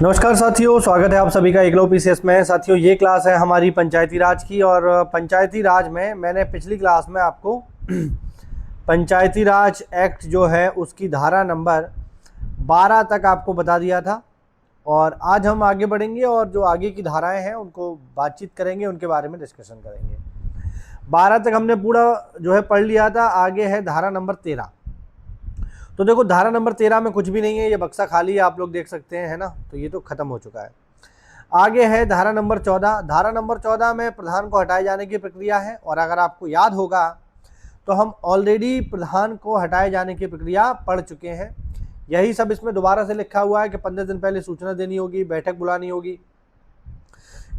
नमस्कार साथियों, स्वागत है आप सभी का एकलव्य पीसीएस में। साथियों, ये क्लास है हमारी पंचायती राज की और पंचायती राज में मैंने पिछली क्लास में आपको पंचायती राज एक्ट जो है उसकी धारा नंबर 12 तक आपको बता दिया था। और आज हम आगे बढ़ेंगे और जो आगे की धाराएं हैं उनको बातचीत करेंगे, उनके बारे में डिस्कशन करेंगे। 12 तक हमने पूरा जो है पढ़ लिया था। आगे है धारा नंबर 13। तो देखो, धारा नंबर 13 में कुछ भी नहीं है, ये बक्सा खाली है, आप लोग देख सकते हैं, है ना। तो ये तो खत्म हो चुका है। आगे है धारा नंबर 14। धारा नंबर 14 में प्रधान को हटाए जाने की प्रक्रिया है। और अगर आपको याद होगा तो हम ऑलरेडी प्रधान को हटाए जाने की प्रक्रिया पढ़ चुके हैं। यही सब इसमें दोबारा से लिखा हुआ है कि 15 दिन पहले सूचना देनी होगी, बैठक बुलानी होगी।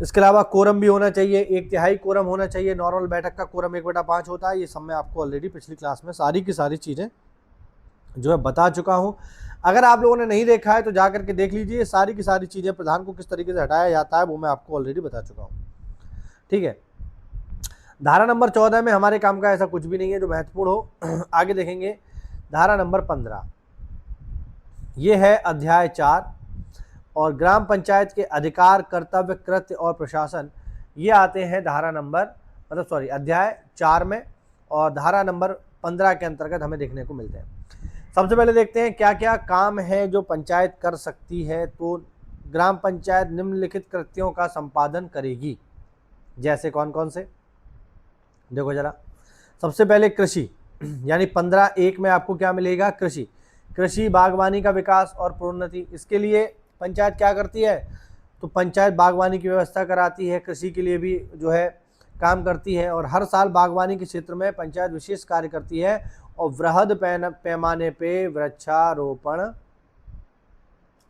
इसके अलावा कोरम भी होना चाहिए, 1/3 कोरम होना चाहिए। नॉर्मल बैठक का कोरम 1/5 होता है। ये सब मैं आपको ऑलरेडी पिछली क्लास में सारी की सारी चीज़ें जो है बता चुका हूं। अगर आप लोगों ने नहीं देखा है तो जा करके देख लीजिए। सारी की सारी चीज़ें, प्रधान को किस तरीके से हटाया जाता है, वो मैं आपको ऑलरेडी बता चुका हूं। ठीक है। धारा नंबर 14 में हमारे काम का ऐसा कुछ भी नहीं है जो महत्वपूर्ण हो। आगे देखेंगे धारा नंबर 15। ये है अध्याय 4 और ग्राम पंचायत के अधिकार, कर्तव्य, कृत्य और प्रशासन, ये आते हैं धारा नंबर अध्याय 4 में। और धारा नंबर 15 के अंतर्गत हमें देखने को मिलते हैं। सबसे पहले देखते हैं क्या क्या काम है जो पंचायत कर सकती है। तो ग्राम पंचायत निम्नलिखित कृत्यों का संपादन करेगी। जैसे कौन कौन से, देखो जरा। सबसे पहले कृषि, यानी 15(1) में आपको क्या मिलेगा? कृषि। कृषि बागवानी का विकास और प्रोन्नति, इसके लिए पंचायत क्या करती है? तो पंचायत बागवानी की व्यवस्था कराती है, कृषि के लिए भी जो है काम करती है। और हर साल बागवानी के क्षेत्र में पंचायत विशेष कार्य करती है और वृहद पैमाने पे वृक्षारोपण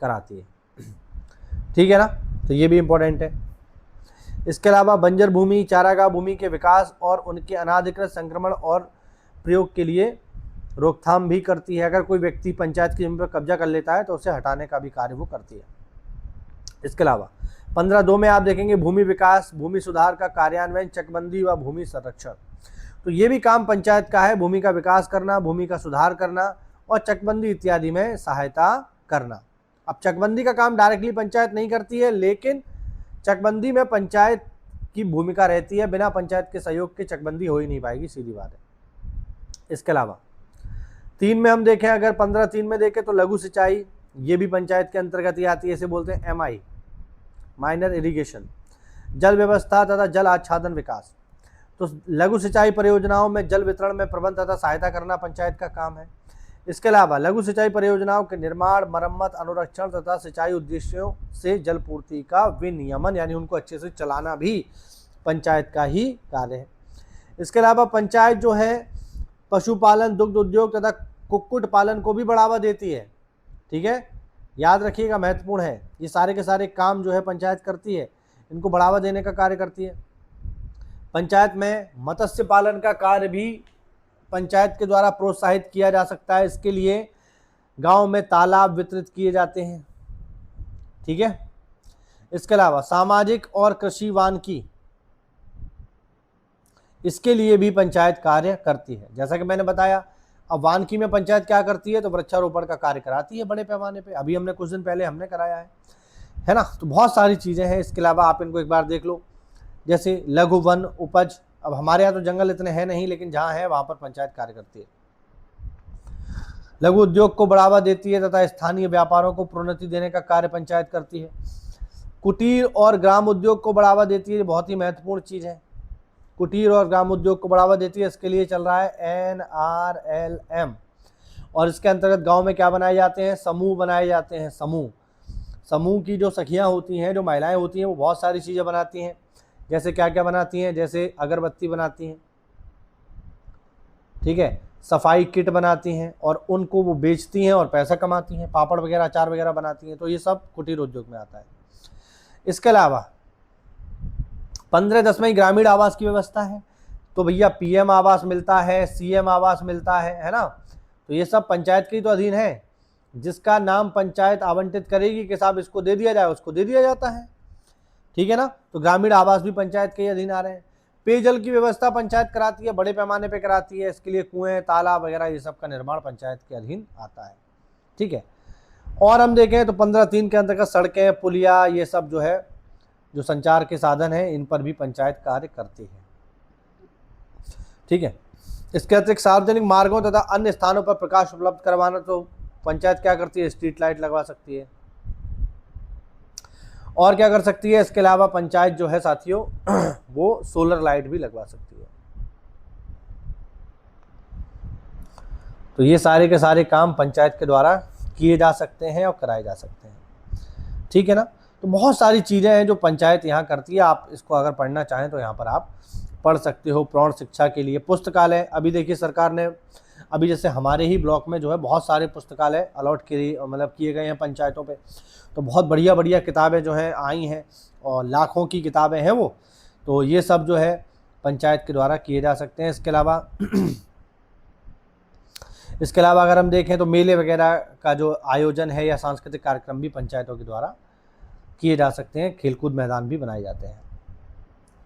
कराती है। ठीक है ना। तो ये भी इम्पोर्टेंट है। इसके अलावा बंजर भूमि, चारागाह भूमि के विकास और उनके अनाधिकृत संक्रमण और प्रयोग के लिए रोकथाम भी करती है। अगर कोई व्यक्ति पंचायत की जमीन पर कब्जा कर लेता है तो उसे हटाने का भी कार्य वो करती है। इसके अलावा 15(2) में आप देखेंगे भूमि विकास, भूमि सुधार का कार्यान्वयन, चकबंदी व भूमि संरक्षण। तो ये भी काम पंचायत का है, भूमि का विकास करना, भूमि का सुधार करना और चकबंदी इत्यादि में सहायता करना। अब चकबंदी का काम डायरेक्टली पंचायत नहीं करती है, लेकिन चकबंदी में पंचायत की भूमिका रहती है। बिना पंचायत के सहयोग के चकबंदी हो ही नहीं पाएगी, सीधी बात है। इसके अलावा 3 में हम देखें, अगर 15(3) में देखें तो लघु सिंचाई, ये भी पंचायत के अंतर्गत ही आती है। इसे बोलते हैं MI, माइनर इरिगेशन। जल व्यवस्था तथा जल आच्छादन विकास, तो लघु सिंचाई परियोजनाओं में जल वितरण में प्रबंध तथा सहायता करना पंचायत का काम है। इसके अलावा लघु सिंचाई परियोजनाओं के निर्माण, मरम्मत, अनुरक्षण तथा सिंचाई उद्देश्यों से जल पूर्ति का विनियमन, यानी उनको अच्छे से चलाना भी पंचायत का ही कार्य है। इसके अलावा पंचायत जो है पशुपालन, दुग्ध उद्योग तथा कुक्कुट पालन को भी बढ़ावा देती है। ठीक है, याद रखिएगा, महत्वपूर्ण है। ये सारे के सारे काम जो है पंचायत करती है, इनको बढ़ावा देने का कार्य करती है। पंचायत में मत्स्य पालन का कार्य भी पंचायत के द्वारा प्रोत्साहित किया जा सकता है। इसके लिए गांव में तालाब वितरित किए जाते हैं। ठीक है। इसके अलावा सामाजिक और कृषि वानिकी, इसके लिए भी पंचायत कार्य करती है। जैसा कि मैंने बताया, अब वानिकी में पंचायत क्या करती है? तो वृक्षारोपण का कार्य कराती है बड़े पैमाने पे। अभी हमने कुछ दिन पहले हमने कराया है ना। तो बहुत सारी चीज़ें हैं। इसके अलावा आप इनको एक बार देख लो, जैसे लघु वन उपज। अब हमारे यहाँ तो जंगल इतने हैं नहीं, लेकिन जहाँ है वहाँ पर पंचायत कार्य करती है। लघु उद्योग को बढ़ावा देती है तथा स्थानीय व्यापारों को प्रोन्नति देने का कार्य पंचायत करती है। कुटीर और ग्राम उद्योग को बढ़ावा देती है, बहुत ही महत्वपूर्ण चीज़ है। कुटीर और ग्राम उद्योग को बढ़ावा देती है। इसके लिए चल रहा है NRLM। और इसके अंतर्गत गांव में क्या बनाए जाते हैं? समूह बनाए जाते हैं। समूह की जो सखियां होती हैं, जो महिलाएं होती हैं, वो बहुत सारी चीज़ें बनाती हैं। जैसे क्या क्या बनाती हैं? जैसे अगरबत्ती बनाती हैं, ठीक है, सफाई किट बनाती हैं और उनको वो बेचती हैं और पैसा कमाती हैं। पापड़ वगैरह, अचार वगैरह बनाती हैं। तो ये सब कुटीर उद्योग में आता है। इसके अलावा 15(10) ग्रामीण आवास की व्यवस्था है। तो भैया PM आवास मिलता है, CM आवास मिलता है ना। तो ये सब पंचायत के ही तो अधीन है। जिसका नाम पंचायत आवंटित करेगी कि साहब इसको दे दिया जाए, उसको दे दिया जाता है। ठीक है ना। तो ग्रामीण आवास भी पंचायत के ही अधीन आ रहे हैं। पेयजल की व्यवस्था पंचायत कराती है, बड़े पैमाने पे कराती है। इसके लिए कुएं, तालाब वगैरह ये सब का निर्माण पंचायत के अधीन आता है। ठीक है। और हम देखें तो 15(3) के अंतर्गत सड़कें, पुलिया, ये सब जो है, जो संचार के साधन हैं, इन पर भी पंचायत कार्य करती है। ठीक है। इसके अतिरिक्त सार्वजनिक मार्गों तथा अन्य स्थानों पर प्रकाश उपलब्ध करवाना, तो पंचायत क्या करती है? स्ट्रीट लाइट लगवा सकती है। और क्या कर सकती है? इसके अलावा पंचायत जो है साथियों वो सोलर लाइट भी लगवा सकती है। तो ये सारे के सारे काम पंचायत के द्वारा किए जा सकते हैं और कराए जा सकते हैं। ठीक है ना। तो बहुत सारी चीज़ें हैं जो पंचायत यहाँ करती है। आप इसको अगर पढ़ना चाहें तो यहाँ पर आप पढ़ सकते हो। प्रौढ़ शिक्षा के लिए पुस्तकालय, अभी देखिए सरकार ने अभी जैसे हमारे ही ब्लॉक में जो है बहुत सारे पुस्तकालय अलॉट किए गए हैं पंचायतों पे। तो बहुत बढ़िया बढ़िया किताबें जो हैं आई हैं और लाखों की किताबें हैं वो। तो ये सब जो है पंचायत के द्वारा किए जा सकते हैं। इसके अलावा अगर हम देखें तो मेले वगैरह का जो आयोजन है या सांस्कृतिक कार्यक्रम भी पंचायतों के द्वारा किए जा सकते हैं। खेलकूद मैदान भी बनाए जाते हैं।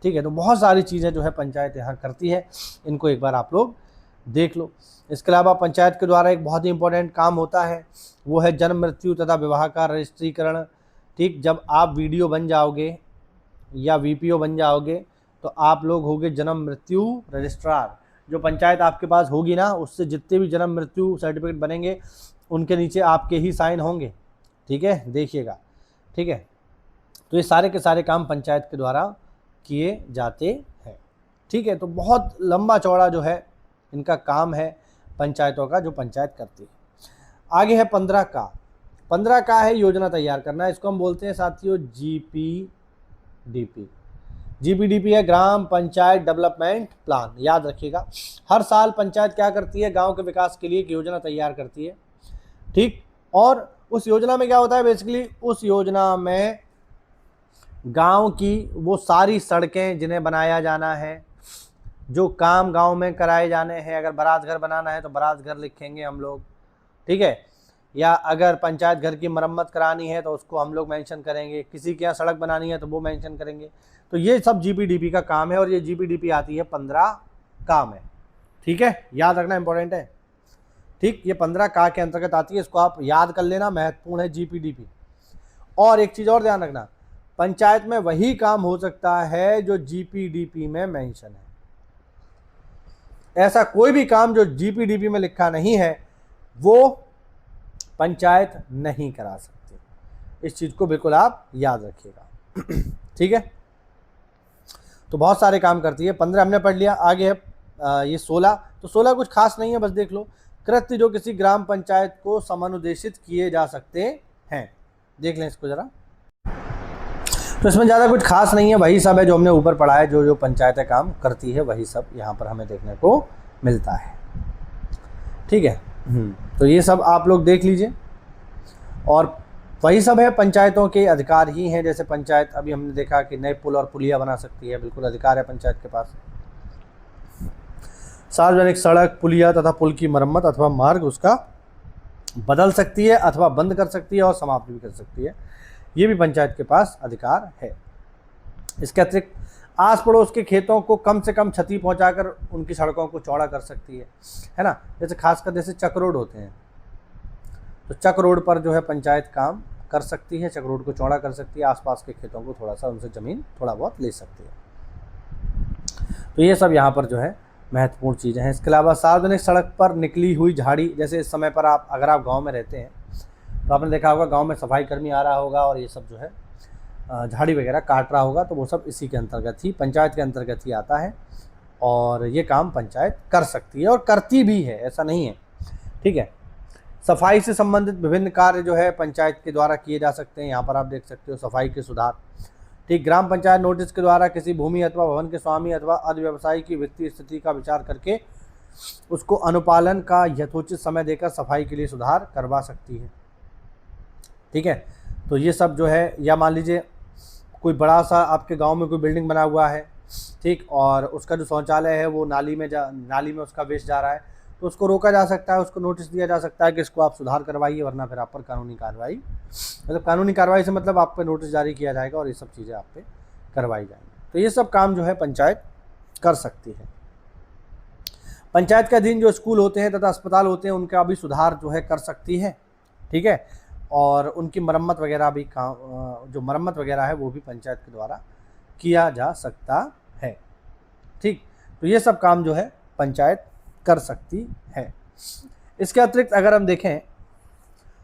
ठीक है। तो बहुत सारी चीज़ें जो है पंचायत यहाँ करती है, इनको एक बार आप लोग देख लो। इसके अलावा पंचायत के द्वारा एक बहुत ही इंपॉर्टेंट काम होता है, वो है जन्म, मृत्यु तथा विवाह का रजिस्ट्रीकरण। ठीक, जब आप वीडियो बन जाओगे या वीपीओ बन जाओगे तो आप लोग होगे जन्म मृत्यु रजिस्ट्रार। जो पंचायत आपके पास होगी ना, उससे जितने भी जन्म मृत्यु सर्टिफिकेट बनेंगे उनके नीचे आपके ही साइन होंगे। ठीक है, देखिएगा। ठीक है। तो ये सारे के सारे काम पंचायत के द्वारा किए जाते हैं। ठीक है। तो बहुत लंबा चौड़ा जो है इनका काम है पंचायतों का, जो पंचायत करती है। आगे है 15 का। 15 का है योजना तैयार करना। इसको हम बोलते हैं साथियों जीपीडीपी। जीपीडीपी है ग्राम पंचायत डेवलपमेंट प्लान। याद रखिएगा, हर साल पंचायत क्या करती है? गांव के विकास के लिए एक योजना तैयार करती है। ठीक। और उस योजना में क्या होता है? बेसिकली उस योजना में गांव की वो सारी सड़कें जिन्हें बनाया जाना है, जो काम गांव में कराए जाने हैं, अगर बारात घर बनाना है तो बारात घर लिखेंगे हम लोग। ठीक है। या अगर पंचायत घर की मरम्मत करानी है तो उसको हम लोग मेंशन करेंगे। किसी के यहाँ सड़क बनानी है तो वो मेंशन करेंगे। तो ये सब जीपीडीपी का काम है और ये जीपीडीपी आती है 15 का में। ठीक है, याद रखना इंपॉर्टेंट है। ठीक, ये 15 का के अंतर्गत आती है, इसको आप याद कर लेना, महत्वपूर्ण है जीपीडीपी। और एक चीज़ और ध्यान रखना, पंचायत में वही काम हो सकता है जो जीपीडीपी में मेंशन है। ऐसा कोई भी काम जो जीपीडीपी में लिखा नहीं है वो पंचायत नहीं करा सकती। इस चीज़ को बिल्कुल आप याद रखिएगा। ठीक है। तो बहुत सारे काम करती है। 15 हमने पढ़ लिया। आगे है ये 16। तो 16 कुछ खास नहीं है, बस देख लो। कृत्य जो किसी ग्राम पंचायत को समनुदेशित किए जा सकते हैं। देख लें इसको जरा। तो इसमें ज़्यादा कुछ खास नहीं है, वही सब है जो हमने ऊपर पढ़ा है। जो जो पंचायतें काम करती है वही सब यहाँ पर हमें देखने को मिलता है। ठीक है। तो ये सब आप लोग देख लीजिए। और वही सब है, पंचायतों के अधिकार ही हैं। जैसे पंचायत अभी हमने देखा कि नए पुल और पुलिया बना सकती है, बिल्कुल अधिकार है पंचायत के पास। सार्वजनिक सड़क, पुलिया तथा पुल की मरम्मत अथवा मार्ग उसका बदल सकती है अथवा बंद कर सकती है और समाप्त भी कर सकती है। ये भी पंचायत के पास अधिकार है। इसके अतिरिक्त आस पड़ोस के खेतों को कम से कम क्षति पहुंचाकर उनकी सड़कों को चौड़ा कर सकती है ना। जैसे खासकर जैसे चक रोड होते हैं, तो चक रोड पर जो है पंचायत काम कर सकती है, चक रोड को चौड़ा कर सकती है, आसपास के खेतों को थोड़ा सा उनसे ज़मीन थोड़ा बहुत ले सकती है। तो ये सब यहाँ पर जो है महत्वपूर्ण चीज़ें हैं। इसके अलावा सार्वजनिक सड़क पर निकली हुई झाड़ी, जैसे इस समय पर अगर आप गाँव में रहते हैं तो आपने देखा होगा गांव में सफाई कर्मी आ रहा होगा और ये सब जो है झाड़ी वगैरह काट रहा होगा, तो वो सब इसी के अंतर्गत ही, पंचायत के अंतर्गत ही आता है। और ये काम पंचायत कर सकती है और करती भी है, ऐसा नहीं है। ठीक है। सफाई से संबंधित विभिन्न कार्य जो है पंचायत के द्वारा किए जा सकते हैं। यहाँ पर आप देख सकते हो सफाई के सुधार। ठीक, ग्राम पंचायत नोटिस के द्वारा किसी भूमि अथवा भवन के स्वामी अथवा अन्य व्यवसायी की वित्तीय स्थिति का विचार करके उसको अनुपालन का यथोचित समय देकर सफाई के लिए सुधार करवा सकती है। ठीक है। तो ये सब जो है, या मान लीजिए कोई बड़ा सा आपके गांव में कोई बिल्डिंग बना हुआ है, ठीक, और उसका जो शौचालय है वो नाली में उसका वेस्ट जा रहा है, तो उसको रोका जा सकता है, उसको नोटिस दिया जा सकता है कि इसको आप सुधार करवाइए, वरना फिर आप पर कानूनी कार्रवाई, मतलब कानूनी कार्रवाई से मतलब आप पे नोटिस जारी किया जाएगा और ये सब चीज़ें आप पे करवाई जाएंगी। तो ये सब काम जो है पंचायत कर सकती है। पंचायत के अधीन जो स्कूल होते हैं तथा अस्पताल होते हैं उनका भी सुधार जो है कर सकती है। ठीक है। और उनकी मरम्मत वगैरह भी काम, जो मरम्मत वगैरह है वो भी पंचायत के द्वारा किया जा सकता है। ठीक, तो ये सब काम जो है पंचायत कर सकती है। इसके अतिरिक्त अगर हम देखें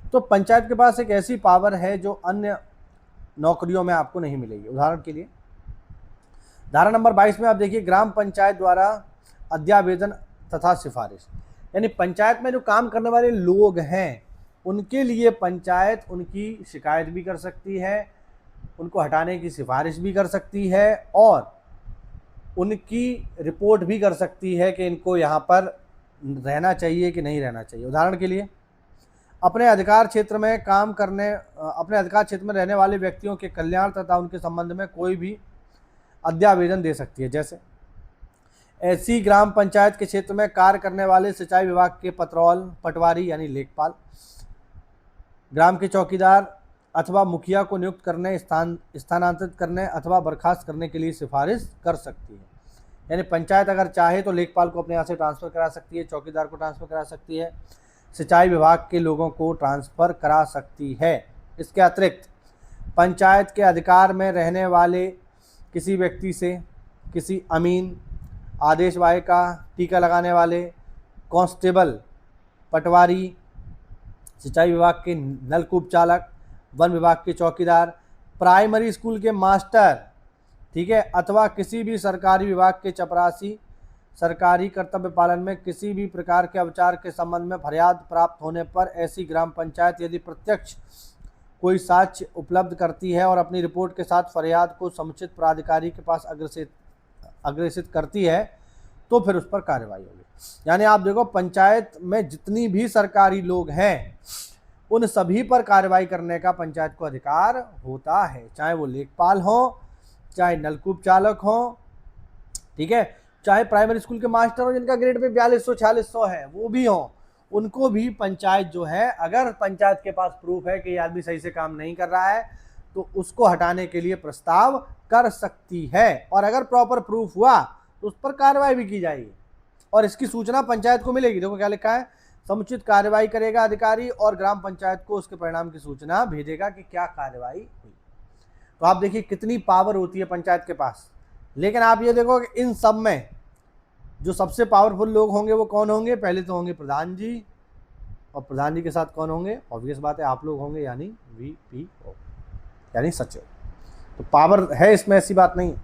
तो पंचायत के पास एक ऐसी पावर है जो अन्य नौकरियों में आपको नहीं मिलेगी। उदाहरण के लिए धारा नंबर 22 में आप देखिए, ग्राम पंचायत द्वारा अध्यावेदन तथा सिफारिश, यानी पंचायत में जो काम करने वाले लोग हैं उनके लिए पंचायत उनकी शिकायत भी कर सकती है, उनको हटाने की सिफारिश भी कर सकती है और उनकी रिपोर्ट भी कर सकती है कि इनको यहाँ पर रहना चाहिए कि नहीं रहना चाहिए। उदाहरण के लिए अपने अधिकार क्षेत्र में रहने वाले व्यक्तियों के कल्याण तथा उनके संबंध में कोई भी अध्यावेदन दे सकती है। जैसे ऐसी ग्राम पंचायत के क्षेत्र में कार्य करने वाले सिंचाई विभाग के पटवारी यानी लेखपाल, ग्राम के चौकीदार अथवा मुखिया को नियुक्त करने, स्थानांतरित करने अथवा बर्खास्त करने के लिए सिफारिश कर सकती है। यानी पंचायत अगर चाहे तो लेखपाल को अपने यहाँ से ट्रांसफ़र करा सकती है, चौकीदार को ट्रांसफ़र करा सकती है, सिंचाई विभाग के लोगों को ट्रांसफ़र करा सकती है। इसके अतिरिक्त पंचायत के अधिकार में रहने वाले किसी व्यक्ति से किसी अमीन, आदेश वाहिका, टीका लगाने वाले, कांस्टेबल, पटवारी, सिंचाई विभाग के नलकूप चालक, वन विभाग के चौकीदार, प्राइमरी स्कूल के मास्टर, ठीक है, अथवा किसी भी सरकारी विभाग के चपरासी, सरकारी कर्तव्य पालन में किसी भी प्रकार के अविचार के संबंध में फरियाद प्राप्त होने पर ऐसी ग्राम पंचायत यदि प्रत्यक्ष कोई साक्ष्य उपलब्ध करती है और अपनी रिपोर्ट के साथ फरियाद को समुचित प्राधिकारी के पास अग्रेसित करती है तो फिर उस पर कार्रवाई होगी। यानी आप देखो, पंचायत में जितनी भी सरकारी लोग हैं उन सभी पर कार्रवाई करने का पंचायत को अधिकार होता है, चाहे वो लेखपाल हो, चाहे नलकूप चालक हो, ठीक है, चाहे प्राइमरी स्कूल के मास्टर हो जिनका ग्रेड पे 4200-4600 है वो भी हो, उनको भी पंचायत जो है, अगर पंचायत के पास प्रूफ है कि ये आदमी सही से काम नहीं कर रहा है तो उसको हटाने के लिए प्रस्ताव कर सकती है और अगर प्रॉपर प्रूफ हुआ तो उस पर कार्रवाई भी की जाएगी और इसकी सूचना पंचायत को मिलेगी। देखो क्या लिखा है, समुचित कार्रवाई करेगा अधिकारी और ग्राम पंचायत को उसके परिणाम की सूचना भेजेगा कि क्या कार्रवाई हुई। तो आप देखिए कितनी पावर होती है पंचायत के पास। लेकिन आप ये देखो कि इन सब में जो सबसे पावरफुल लोग होंगे वो कौन होंगे? पहले तो होंगे प्रधान जी, और प्रधान जी के साथ कौन होंगे? ऑब्वियस बात है आप लोग होंगे, यानी VPO यानी सचिव। तो पावर है इसमें, ऐसी बात नहीं,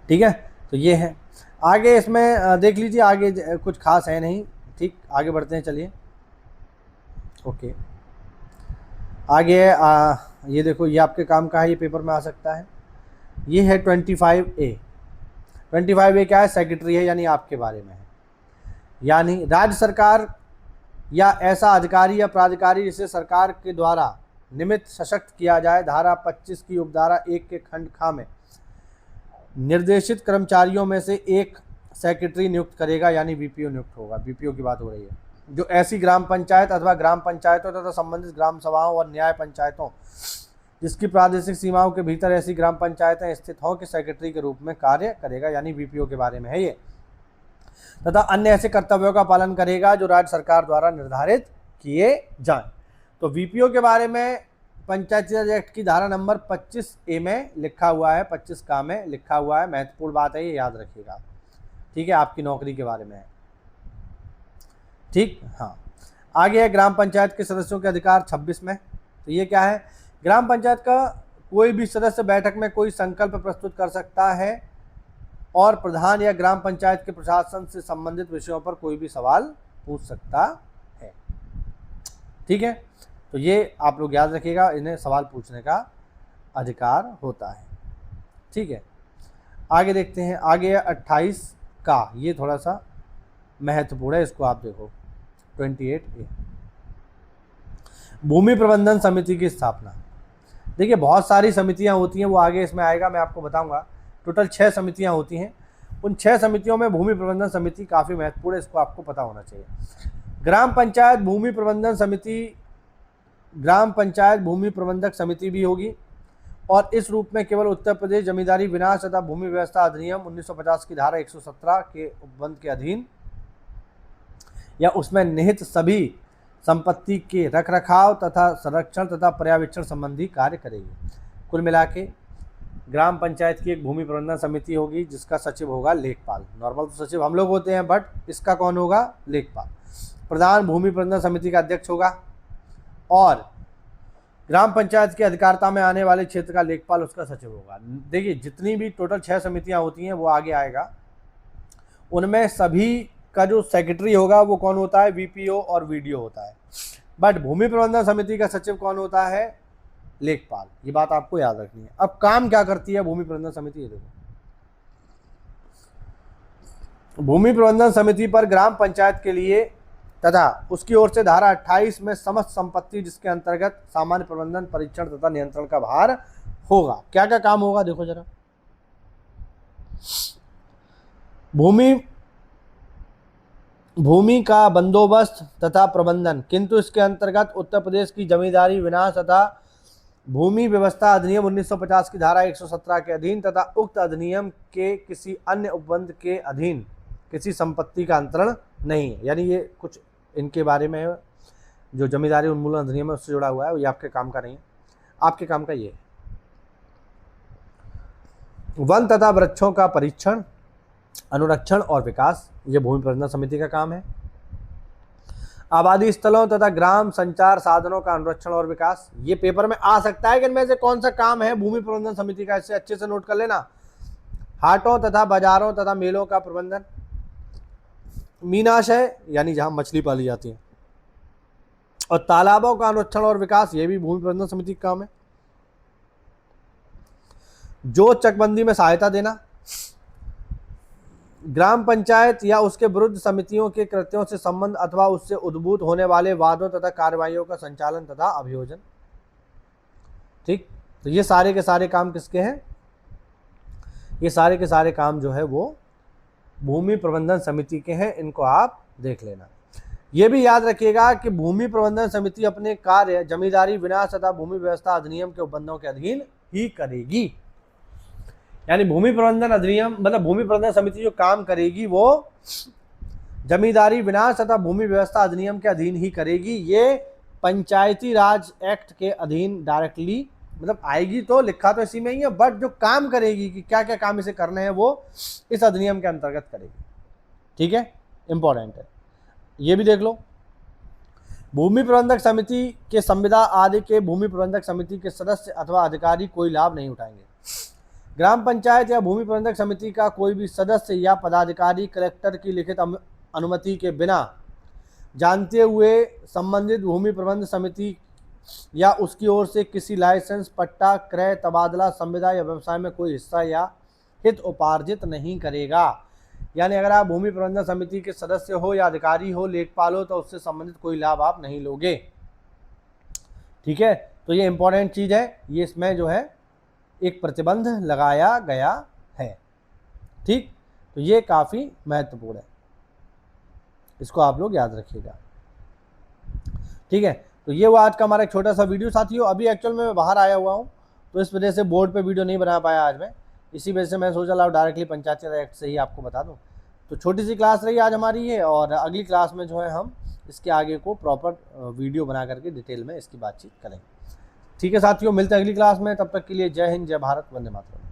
ठीक है। तो ये है। आगे इसमें देख लीजिए, आगे कुछ खास है नहीं, ठीक, आगे बढ़ते हैं, चलिए। ओके, आगे ये देखो, ये आपके काम का है, ये पेपर में आ सकता है। ये है 25A। 25A क्या है? सेक्रेटरी है, यानी आपके बारे में है। यानी राज्य सरकार या ऐसा अधिकारी या प्राधिकारी जिसे सरकार के द्वारा निमित्त सशक्त किया जाए, धारा 25 की उपधारा 1 के खंड ख में निर्देशित कर्मचारियों में से एक सेक्रेटरी नियुक्त करेगा, यानी VPO नियुक्त होगा। VPO की बात हो रही है। जो ऐसी ग्राम पंचायत अथवा ग्राम पंचायतों तथा संबंधित ग्राम सभाओं और न्याय पंचायतों जिसकी प्रादेशिक सीमाओं के भीतर ऐसी ग्राम पंचायतें स्थित हों के सेक्रेटरी के रूप में कार्य करेगा, यानी VPO के बारे में है ये। तथा अन्य ऐसे कर्तव्यों का पालन करेगा जो राज्य सरकार द्वारा निर्धारित किए जाएं। तो VPO के बारे में पंचायती राज एक्ट की धारा नंबर 25A में लिखा हुआ है, 25 का में लिखा हुआ है। महत्वपूर्ण बात है, ये याद रखिएगा, ठीक है, आपकी नौकरी के बारे में है, ठीक। हाँ, आगे है ग्राम पंचायत के सदस्यों के अधिकार 26 में। तो ये क्या है? ग्राम पंचायत का कोई भी सदस्य बैठक में कोई संकल्प प्रस्तुत कर सकता है और प्रधान या ग्राम पंचायत के प्रशासन से संबंधित विषयों पर कोई भी सवाल पूछ सकता है, ठीक है। तो ये आप लोग याद रखिएगा, इन्हें सवाल पूछने का अधिकार होता है, ठीक है। आगे देखते हैं, आगे है 28 का, ये थोड़ा सा महत्वपूर्ण है, इसको आप देखो। 28A, भूमि प्रबंधन समिति की स्थापना। देखिए बहुत सारी समितियां होती हैं, वो आगे इसमें आएगा, मैं आपको बताऊंगा। टोटल 6 समितियां होती हैं। उन 6 समितियों में भूमि प्रबंधन समिति काफ़ी महत्वपूर्ण है, इसको आपको पता होना चाहिए। ग्राम पंचायत भूमि प्रबंधन समिति ग्राम पंचायत भूमि प्रबंधक समिति भी होगी और इस रूप में केवल उत्तर प्रदेश जमींदारी विनाश तथा भूमि व्यवस्था अधिनियम 1950 की धारा 117 के उपबंध के अधीन या उसमें निहित सभी संपत्ति के रखरखाव तथा संरक्षण तथा पर्यवेक्षण संबंधी कार्य करेगी। कुल मिला के ग्राम पंचायत की एक भूमि प्रबंधन समिति होगी जिसका सचिव होगा लेखपाल। नॉर्मल तो सचिव हम लोग होते हैं, बट इसका कौन होगा? लेखपाल। प्रधान भूमि प्रबंधन समिति का अध्यक्ष होगा और ग्राम पंचायत की अधिकारिता में आने वाले क्षेत्र का लेखपाल उसका सचिव होगा। देखिए जितनी भी टोटल 6 समितियां होती हैं वो आगे आएगा, उनमें सभी का जो सेक्रेटरी होगा वो कौन होता है? वीपीओ और वीडीओ होता है। बट भूमि प्रबंधन समिति का सचिव कौन होता है? लेखपाल। ये बात आपको याद रखनी है। अब काम क्या करती है भूमि प्रबंधन समिति? ये देखो, भूमि प्रबंधन समिति पर ग्राम पंचायत के लिए तथा उसकी ओर से धारा 28 में समस्त संपत्ति जिसके अंतर्गत सामान्य प्रबंधन, परीक्षण तथा नियंत्रण का भार होगा। क्या क्या काम होगा देखो जरा। भूमि का बंदोबस्त तथा प्रबंधन, किंतु इसके अंतर्गत उत्तर प्रदेश की जमींदारी विनाश तथा भूमि व्यवस्था अधिनियम 1950 की धारा 117 के अधीन तथा उक्त अधिनियम के किसी अन्य उपबंध के अधीन किसी संपत्ति का अंतरण नहीं है। यानी ये कुछ इनके बारे में जो जमींदारी उन्मूलन अधिनियम है उससे जुड़ा हुआ है, ये आपके काम का नहीं है। आपके काम का ये है वन तथा वृक्षों का परीक्षण, अनुरक्षण और विकास, ये भूमि प्रबंधन समिति का काम है। आबादी स्थलों तथा ग्राम संचार साधनों का अनुरक्षण और विकास, ये पेपर में आ सकता है कि इनमें से कौन सा काम है भूमि प्रबंधन समिति का, इससे अच्छे से नोट कर लेना। हाटों तथा बाजारों तथा मेलों का प्रबंधन, मीनाशय यानी जहां मछली पाली जाती है, और तालाबों का अनुरक्षण और विकास, ये भी भूमि प्रबंधन समिति का काम है। जो चकबंदी में सहायता देना, ग्राम पंचायत या उसके विरुद्ध समितियों के कृत्यों से संबंध अथवा उससे उद्भूत होने वाले वादों तथा कार्रवाइयों का संचालन तथा अभियोजन। ठीक, तो ये सारे के सारे काम किसके हैं? ये सारे के सारे काम जो है वो भूमि प्रबंधन समिति के हैं। इनको आप देख लेना। ये भी याद रखिएगा कि भूमि प्रबंधन समिति अपने कार्य जमींदारी विनाश तथा भूमि व्यवस्था अधिनियम के उपबंधों के अधीन ही करेगी। यानी भूमि प्रबंधन अधिनियम मतलब भूमि प्रबंधन समिति जो काम करेगी वो जमींदारी विनाश तथा भूमि व्यवस्था अधिनियम के अधीन ही करेगी। ये पंचायती राज एक्ट के अधीन डायरेक्टली मतलब आएगी, तो लिखा तो इसी में ही है, बट जो काम करेगी कि क्या क्या काम इसे करने हैं वो इस अधिनियम के अंतर्गत करेगी। ठीक है, इंपॉर्टेंट है, ये भी देख लो। भूमि प्रबंधक समिति के संविदा आदि के भूमि प्रबंधक समिति के सदस्य अथवा अधिकारी कोई लाभ नहीं उठाएंगे। ग्राम पंचायत या भूमि प्रबंधक समिति का कोई भी सदस्य या पदाधिकारी कलेक्टर की लिखित अनुमति के बिना जानते हुए संबंधित भूमि प्रबंधन समिति या उसकी ओर से किसी लाइसेंस, पट्टा, क्रय, तबादला, संविदा या व्यवसाय में कोई हिस्सा या हित उपार्जित नहीं करेगा। यानी अगर आप भूमि प्रबंधन समिति के सदस्य हो या अधिकारी हो, लेखपाल हो, तो उससे संबंधित कोई लाभ आप नहीं लोगे। ठीक है, तो ये इंपॉर्टेंट चीज है, ये इसमें जो है एक प्रतिबंध लगाया गया है। ठीक, तो ये काफी महत्वपूर्ण है, इसको आप लोग याद रखिएगा। ठीक है, तो ये वो आज का हमारा एक छोटा सा वीडियो। साथियों अभी एक्चुअल में मैं बाहर आया हुआ हूँ, तो इस वजह से बोर्ड पे वीडियो नहीं बना पाया आज मैं, इसी वजह से मैं सोचा लाओ डायरेक्टली पंचायती राज एक्ट से ही आपको बता दूँ। तो छोटी सी क्लास रही आज हमारी ये, और अगली क्लास में जो है हम इसके आगे को प्रॉपर वीडियो बना करके डिटेल में इसकी बातचीत करेंगे। ठीक है साथियों, मिलते हैं अगली क्लास में, तब तक के लिए जय हिंद, जय भारत, वंदे मातरम।